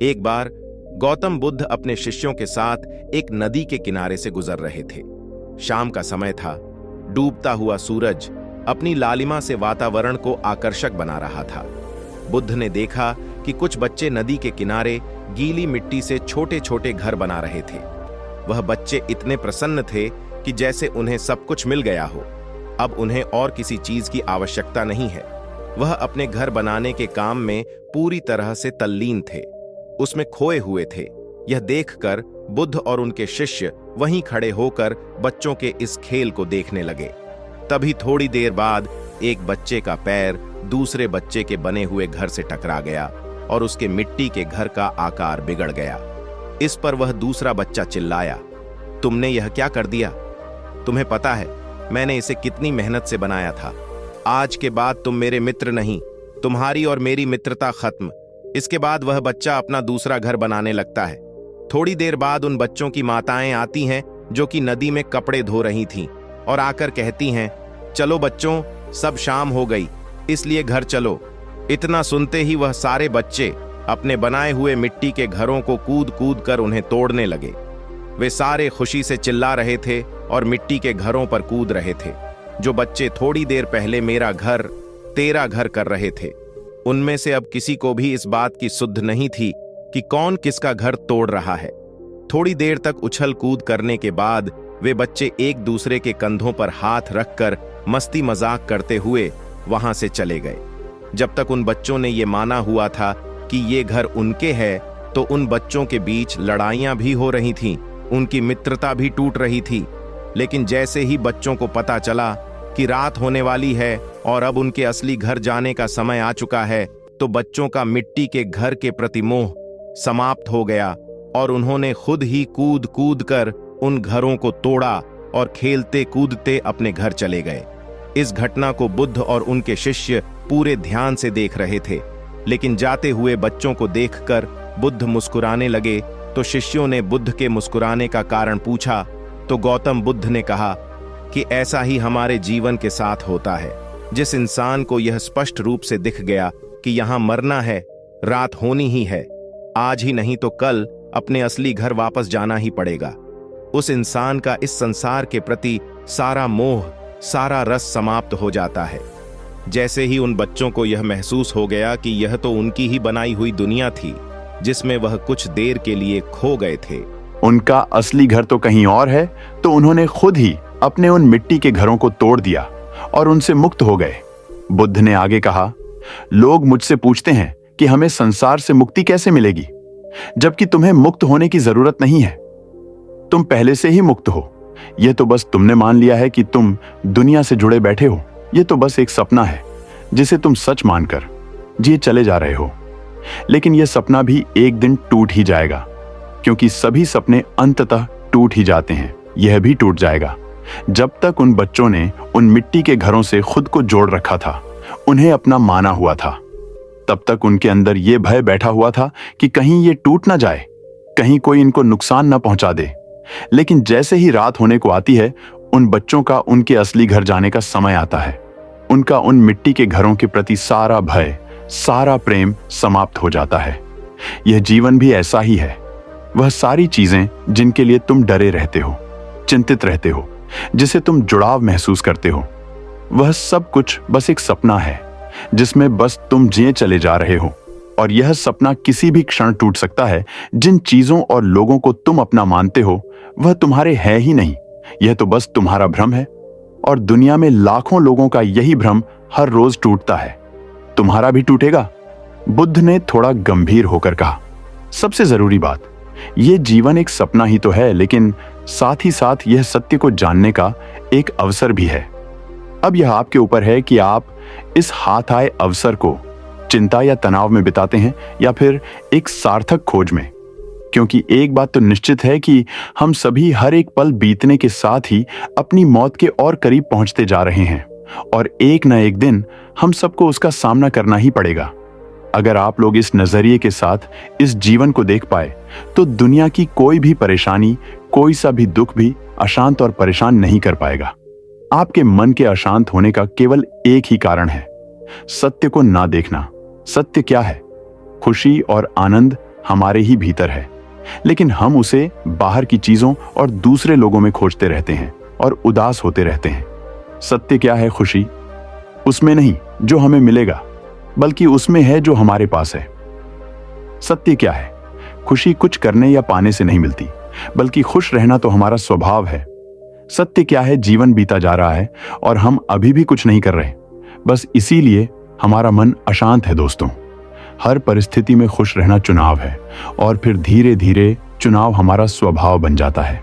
एक बार गौतम बुद्ध अपने शिष्यों के साथ एक नदी के किनारे से गुजर रहे थे। शाम का समय था। डूबता हुआ सूरज अपनी लालिमा से वातावरण को आकर्षक बना रहा था। बुद्ध ने देखा कि कुछ बच्चे नदी के किनारे गीली मिट्टी से छोटे छोटे घर बना रहे थे। वह बच्चे इतने प्रसन्न थे कि जैसे उन्हें सब कुछ मिल गया हो। अब उन्हें और किसी चीज की आवश्यकता नहीं है। वह अपने घर बनाने के काम में पूरी तरह से तल्लीन थे, उसमें खोए हुए थे। यह देखकर बुद्ध और उनके शिष्य वहीं खड़े होकर बच्चों के इस खेल को देखने लगे। तभी थोड़ी देर बाद एक बच्चे का पैर दूसरे बच्चे के बने हुए घर से टकरा गया और उसके मिट्टी के घर का आकार बिगड़ गया। इस पर वह दूसरा बच्चा चिल्लाया, तुमने यह क्या कर दिया? तुम्हें पता है मैंने इसे कितनी मेहनत से बनाया था। आज के बाद तुम मेरे मित्र नहीं, तुम्हारी और मेरी मित्रता खत्म। इसके बाद वह बच्चा अपना दूसरा घर बनाने लगता है। थोड़ी देर बाद उन बच्चों की माताएं आती हैं जो कि नदी में कपड़े धो रही थीं और आकर कहती हैं, चलो बच्चों, सब शाम हो गई, इसलिए घर चलो। इतना सुनते ही वह सारे बच्चे अपने बनाए हुए मिट्टी के घरों को कूद कूद कर उन्हें तोड़ने लगे। वे सारे खुशी से चिल्ला रहे थे और मिट्टी के घरों पर कूद रहे थे। जो बच्चे थोड़ी देर पहले मेरा घर तेरा घर कर रहे थे, उनमें से अब किसी को भी इस बात की सुध नहीं थी कि कौन किसका घर तोड़ रहा है। थोड़ी देर तक उछल कूद करने के बाद वे बच्चे एक दूसरे के कंधों पर हाथ रखकर मस्ती मजाक करते हुए वहां से चले गए। जब तक उन बच्चों ने ये माना हुआ था कि ये घर उनके है, तो उन बच्चों के बीच लड़ाइयां भी हो रही थीं, उनकी मित्रता भी टूट रही थी। लेकिन जैसे ही बच्चों को पता चला कि रात होने वाली है और अब उनके असली घर जाने का समय आ चुका है, तो बच्चों का मिट्टी के घर के प्रति मोह समाप्त हो गया और उन्होंने खुद ही कूद कूद कर उन घरों को तोड़ा और खेलते कूदते अपने घर चले गए। इस घटना को बुद्ध और उनके शिष्य पूरे ध्यान से देख रहे थे। लेकिन जाते हुए बच्चों को देखकर बुद्ध मुस्कुराने लगे, तो शिष्यों ने बुद्ध के मुस्कुराने का कारण पूछा, तो गौतम बुद्ध ने कहा कि ऐसा ही हमारे जीवन के साथ होता है। जिस इंसान को यह स्पष्ट रूप से दिख गया कि यहां मरना है, रात होनी ही है, आज ही नहीं तो कल अपने असली घर वापस जाना ही पड़ेगा, उस इंसान का इस संसार के प्रति सारा मोह, सारा रस समाप्त हो जाता है। जैसे ही उन बच्चों को यह महसूस हो गया कि यह तो उनकी ही बनाई हुई दुनिया थी जिसमें वह कुछ देर के लिए खो गए थे, उनका असली घर तो कहीं और है, तो उन्होंने खुद ही अपने उन मिट्टी के घरों को तोड़ दिया और उनसे मुक्त हो गए। बुद्ध ने आगे कहा, लोग मुझसे पूछते हैं कि हमें संसार से मुक्ति कैसे मिलेगी, जबकि तुम्हें मुक्त होने की जरूरत नहीं है। तुम पहले से ही मुक्त हो। यह तो बस तुमने मान लिया है कि तुम दुनिया से जुड़े बैठे हो। यह तो बस एक सपना है जिसे तुम सच मानकर जिए चले जा रहे हो। लेकिन यह सपना भी एक दिन टूट ही जाएगा, क्योंकि सभी सपने अंततः टूट ही जाते हैं। यह भी टूट जाएगा। जब तक उन बच्चों ने उन मिट्टी के घरों से खुद को जोड़ रखा था, उन्हें अपना माना हुआ था, तब तक उनके अंदर यह भय बैठा हुआ था कि कहीं ये टूट ना जाए, कहीं कोई इनको नुकसान ना पहुंचा दे। लेकिन जैसे ही रात होने को आती है, उन बच्चों का उनके असली घर जाने का समय आता है। उनका उन मिट्टी के घरों के प्रति सारा भय, सारा प्रेम समाप्त हो जाता है। यह जीवन भी ऐसा ही है। वह सारी चीजें जिनके लिए तुम डरे रहते हो, चिंतित रहते हो, जिसे तुम जुड़ाव महसूस करते हो, वह सब कुछ बस एक सपना है जिसमें बस तुम जिए चले जा रहे हो। और यह सपना किसी भी क्षण टूट सकता है। जिन चीजों और लोगों को तुम अपना मानते हो, वह तुम्हारे है ही नहीं। यह तो बस तुम्हारा भ्रम है। और दुनिया में लाखों लोगों का यही भ्रम हर रोज टूटता है। तुम्हारा भी टूटेगा। बुद्ध ने थोड़ा गंभीर होकर कहा, सबसे जरूरी बात, यह जीवन एक सपना ही तो है, लेकिन साथ ही साथ यह सत्य को जानने का एक अवसर भी है। अब यह आपके ऊपर है कि आप इस हाथ आए अवसर को चिंता या तनाव में बिताते हैं या फिर एक सार्थक खोज में। क्योंकि एक बात तो निश्चित है कि हम सभी हर एक पल बीतने के साथ ही अपनी मौत के और करीब पहुंचते जा रहे हैं, और एक न एक दिन हम सबको उसका सामना करना ही पड़ेगा। अगर आप लोग इस नजरिए के साथ इस जीवन को देख पाए, तो दुनिया की कोई भी परेशानी, कोई सा भी दुख भी अशांत और परेशान नहीं कर पाएगा। आपके मन के अशांत होने का केवल एक ही कारण है, सत्य को ना देखना। सत्य क्या है? खुशी और आनंद हमारे ही भीतर है, लेकिन हम उसे बाहर की चीजों और दूसरे लोगों में खोजते रहते हैं और उदास होते रहते हैं। सत्य क्या है? खुशी उसमें नहीं जो हमें मिलेगा, बल्कि उसमें है जो हमारे पास है। सत्य क्या है? खुशी कुछ करने या पाने से नहीं मिलती, बल्कि खुश रहना तो हमारा स्वभाव है। सत्य क्या है? जीवन बीता जा रहा है और हम अभी भी कुछ नहीं कर रहे, बस इसीलिए हमारा मन अशांत है। दोस्तों, हर परिस्थिति में खुश रहना चुनाव है, और फिर धीरे धीरे चुनाव हमारा स्वभाव बन जाता है।